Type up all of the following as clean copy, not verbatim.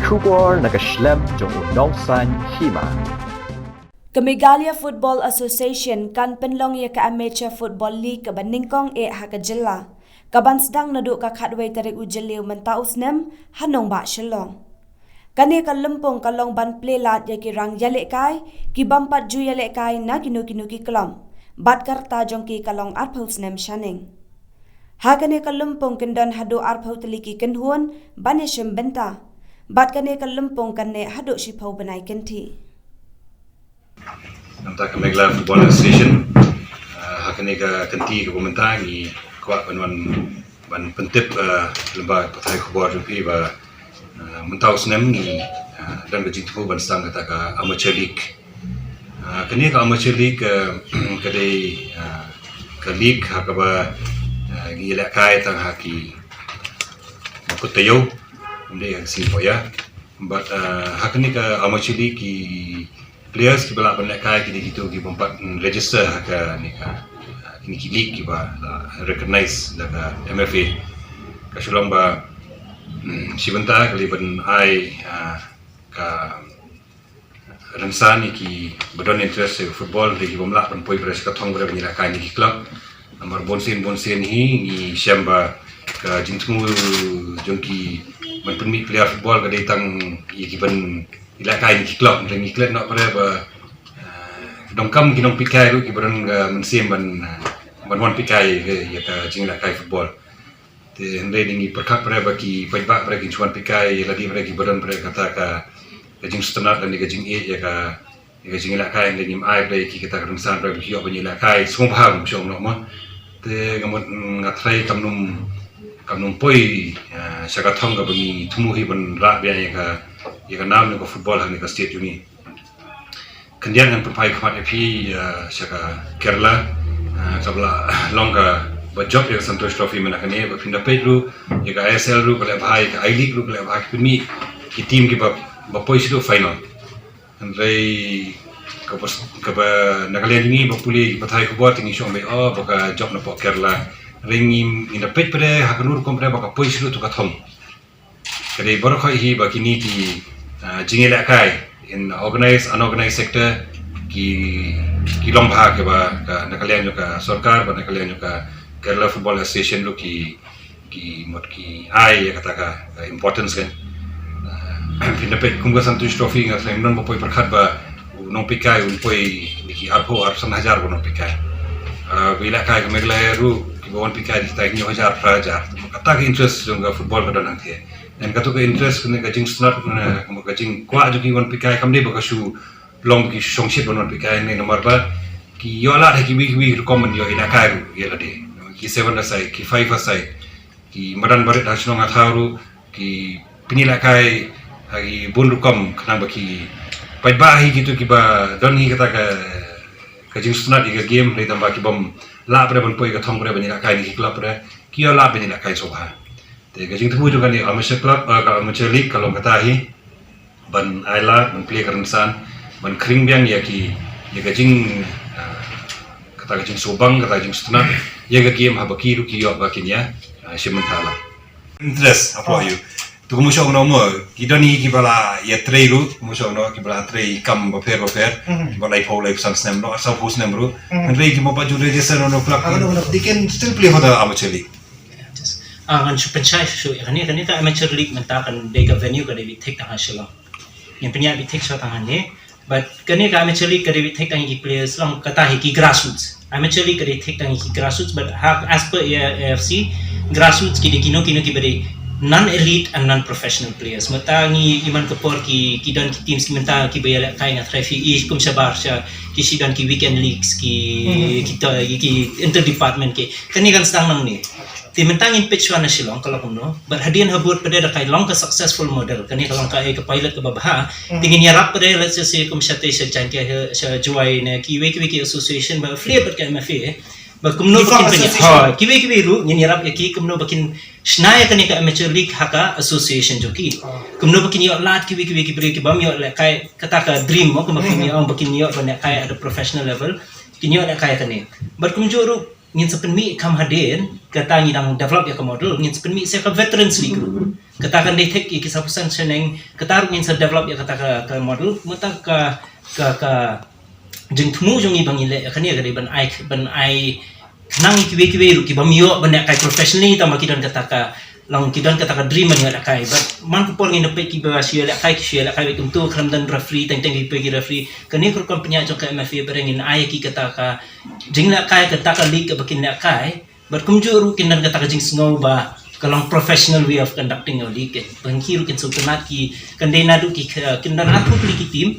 Shubor nakaslem jong unongsan hima. Kamigalia Football Association kan penlong ya ka Amateur Football League ka Baningkong hakajilla. Kaban sedang naduk ka khatway tarik ujeliu mentaus nem hanong ba shalong. Kani ka lempong kalong ban plelat ya ki rang yalek kai ki bampat ju yalek kai na kinu ki kelom. Bat karta jong ki kalong arpaus nem shaning. Hakane ka lempong kendon hadu arpau teliki kenhuan ban yashim benta. Bat kane ka lempong kane hadu shipau banai kenti. Nampak Kamigalia Football Association hakane ka kenti ka pementang ni kuat ban pentip lembaga patai khobor jumpi ba mentau senem ni dan bejitu ban stang kata ka amateur league kini ka amateur league kadai ka league hakaba gila kai tang haki makutayo undai yang simpo ya but hakani ka amateur league ki players ki balak ban kai ki gitu ki bompat register haka ni ka ini ki league ki ba recognize da ka MFA ka shulang ba sibenta kali ban ai ka ransani ki badon interest football di bomlak ban poi pres ka thong bre ni la kai ni ki club nomor bonsen hi ni shamba ka jingmu jongki ban permit player football ka datang ki ban ila kai ni ki club ni club nak bre ba dongkam ki nong pikai ru ki baran mensim ban wan pikai ya ka jingla kai football te hende ni perkat bre ba ki paiba bre ki chuan pikai lagi bre ki baran bre kata ka jing standard dan jing ya ka jingla kai ni ai bre ki kita rungsan bre ki yo ban kai sum phang chong no ma te ngamot ngatrai kamnum poi saka thong ga bani thumu hi ban ra bia ya ka nam ni ko football han ni ka state uni kendian yang perpai kemat api saka Kerala kabla longga job yang Santosh Trophy menakane pindah pedru ya ka ISL ru kala bhai ka I League ru kala bhai pimi ki team ki ba poi sido final andrei ka ba nakalian ni ba puli pathai ko bot ni shombe baka job na po Kerala ringim in the pet pre hakanur kompre baka poi sido to ka thong kare bor khoi hi ba kini ki jingela kai in organized unorganized sector ki lomba ke ba nakalian ka sarkar ba nakalian ka Kerala Football Association lo ki ai kata ka importance kan pindapat kumga Santosh Trophy nga sa non poi perkhat ba nong pikai poi ki arpo arsan hajar nong pikai bila kai Kamigalia ru ki bon pikai di tai 1000 prajar kata ka interest jong football ka dan the dan katu ka interest kena gajing snot kena gajing kwa joki wan pikai kamde baka shu long ki songship wan pikai ni nomor ba ki yola ki wi recommend yo ila kai yela de ki 7 asai ki 5 asai ki madan barit hasno ngatharu ki pinila kai hagi bun rukom kana baki paiba hi gitu ki ba don hi kata ka gajing snot di game ni tamba ki bom la bre ban poi ka thong bre banila kai ni club bre ki yola banila kai sobha te gajing temu juga ni amateur club ka amateur league kalau kata hi ban aila ban play karansan ban kring biang ya ki ya gajing kata gajing sobang kata gajing setengah ya ga game habaki ru ki yo bakin ya simantala interest apa you tu mo show no mo kidani ki bala ya trairu mo show no ki bala trai kam ba fer bala I fall like sans nem no sa pus nem ru rei ki mo pa ju register no club they can still play for the amateur league ang penchai so kani ka amateur league mentakan de ka venue ka de take tang hasilo yang penya bi take shot tang ne but kani ka amateur league ka de take tang ki players long kata hi ki grassroots amateur league ka de take tang ki grassroots but as per AFC grassroots ki de kino ki bari non elite and non professional players matangi iman kapor ki dan ki teams ki menta ki bayar kai nga trophy kum sabar sya ki sidan ki weekend leagues ki kita ki inter department ki kani kan stang nang ni timentangin pitch na silong kalau kuno berhadian habut pada kai long ka successful model kani kalau ka pilot ke babaha tingin yarap pada let's just say kum syate sa janke sa juai na ki wiki association ba free but ka MFA ba kumno bakin panya ki ru ngin yarap ki kumno bakin snaya kani ka amateur league haka association joki kumno bakin yo lat ki wiki ki bam yo kai kata ka dream mo kumakin yo bakin yo bana kai ada professional level kinyo na kai kani but kumjuru ngin sepenmi kam haden kata ngidang develop ya ke model ngin sepenmi saya ke veterans league kata kan detek ki kisapusan seneng kata ngin se develop ya kata ke model mata ke jeng temu jongi bangile kan ya gade ban ai nang kiwe ru ki bamio ban kai professionally ta makidan kata ka long kidan kata ka dream man ada kai but man ko por ngin dapat ki ba sia la kai bekum tu kram dan referee teng ki pergi referee kan ni ko kompanya jong ka MFA berengin ai ki kata ka jing la kai kata ka league bakin la kai but kumjuru kinan kata ka jing snow ba kalong professional way of conducting a league bangki ru kin sultanat ki kan dei nadu ki kinan atu ki team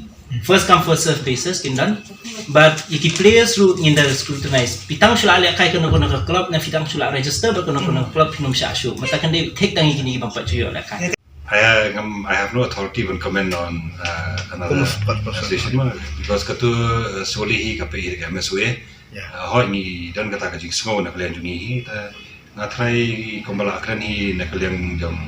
first come first serve basis kindan but iki players ru in the scrutinize pitang shula le kai kono club na pitang shula register ba kono club pinum sha shu mata kan dei take tang iki bang pachuyo la kai I have no authority to comment on another association because katu solihi KPI ke MSW hoi ni dan kata ka jing sngo na kalian jungi hi ta ngatrai kombala kran hi na kalian jom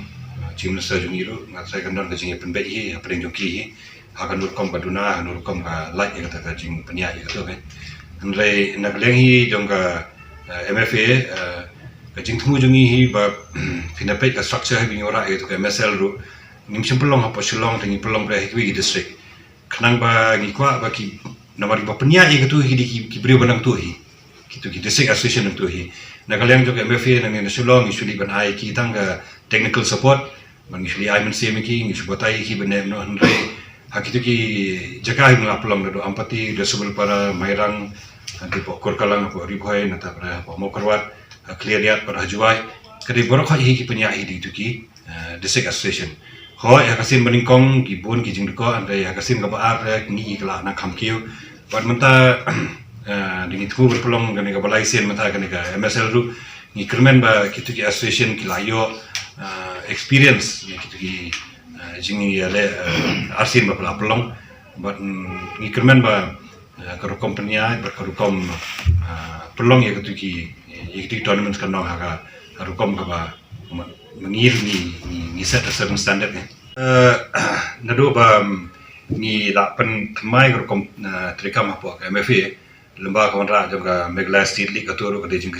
chim na sa jungi ru ngatrai kan don ka jing penbe hi apeng jongki hi akan nurkom baduna nurkom ka like ya kata ka jing penya ya tu kan andre na kalian hi jong ka MFA ka jing temu jungi hi ba pinapai ka structure hi ngora itu ka MSL ru nim simpelong apa silong tengi pelong pra hi district kanang ba ngi kwa ba ki namar ba penya hi tu hi ki brio banang tu hi kitu ki district association tu hi na kalian jong ka MFA nang ni silong isuli ban ai ki tangga technical support man isuli ai men semi ki ngi subatai hi benem no andre hakitu ki jaga hi ngapelong do ampati resubel para mairang nanti pokor kalang po ribhoy nata para po mokarwat cleariat para hajuai kadi borok hi ki penya hi itu ki district association ho ya kasin meningkong ki bun ki jingko andre ya kasin ka ba ni kala na khamkiu bat menta dingi thu berpelong gani ka balai sen menta gani ka MSL ru ni kermen ba kitu ki association ki layo experience ni kitu ki jingi ale arsin ba pelong bat ni kermen ba ka kompanya ba ka pelong ya kitu ki tournament kan nong ha rukom ka ba mengir ni set a certain standard nado ba ni la pen mai rukom trikam apa MFA lembaga kontra juga megla state league aturu ka dejing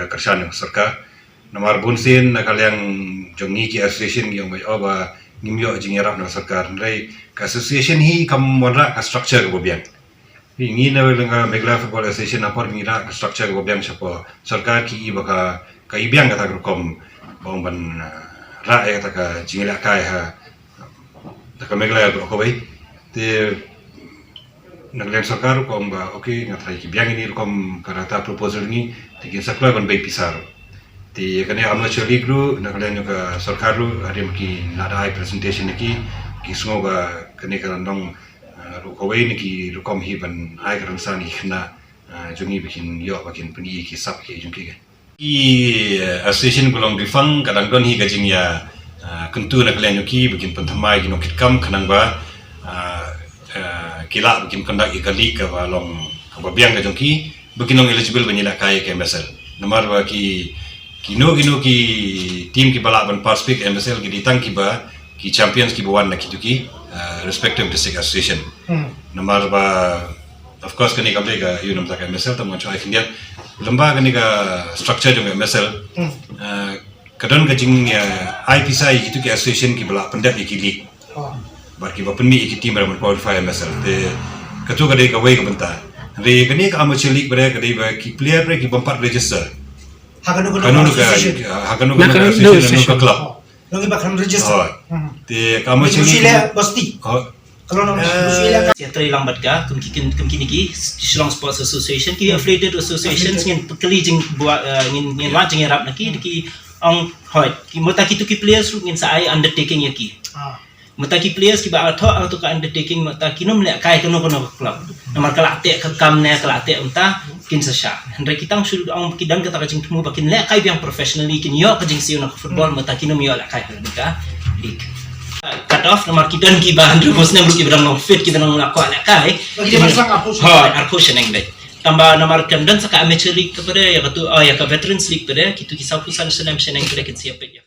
kersan yang sarkar nomor bunsin kalian jongi ki association yang ba ngimyo jingerap na sarkar ndai ka association hi kam monra ka structure ko biang ini na lenga megla football association apa ngira ka structure ko biang siapa sarkar ki baka ka ibiang kata rukom bang ban ra kata ka jingela kai ha ta ka megla ko bai te naglen sarkar ko ba okay ngatrai ki biang ini rukom karata proposal ni tikin sakla ban bai pisar ti kane amateur league ru naglen juga sarkar ru hari ki nada presentation ki semua ba kane karandong rukawai ni ki rukom hi ban ai karan san hi na jungi bikin yo bakin peni ki sap ki jungki ke i association belong difang kadang don hi gajing ya kentu na kalian yuki bikin pentamai ki nokit kam kanang ba kila bikin kondak ikali ka balong ka biang ka jungki bikin ong eligible banyila kai ke MSL nomor ba ki kino ki team ki balak ban participate MSL ki ditang ki ba ki champions ki bawan na kituki respective district association nomor ba of course kani ka bega you nom ta MSL ta mo choi kindia lembaga kani ka structure jong MSL kadon gajing IPSI gitu ki association ki balak pendat ki league bar ki ba penmi ki team ra qualify MSL te katu ka dei ka wei ka benta re kani ka amateur league bare ka dei ba ki player pre ki bampat register hakanu ka association club Nung iba kan register. Te kamu sini pasti. Kalau nung Australia ya try lang bat ka kum kini ki Shillong Sports Association ki affiliated associations ngin kali jing buat ngin wa jing rap naki ang hoi ki mata ki tu ki players ngin sa ai undertaking ya ki. Mata ki players ki ba atho atau ka undertaking mata ki nom le kai kono club. Namar kala ate ka kam ne kala ate unta kin sa sha. Hendra kitang sul ang kidan ka ta jing tumu bakin le kai biang professionally kin yo ka jing siu na football mata ki nom yo la kai ka league. Cut off nomor kidan ki ba Andrew Muslim ki bidang long fit ki bidang la kwa la kai. Jadi masang apus. Hoi arpus neng dai. Tambah nomor kamdan sa ka amateur league ka pare ya ka tu ya ka veterans league pare ki tu ki sa pusan senam seneng pare kin siap ya.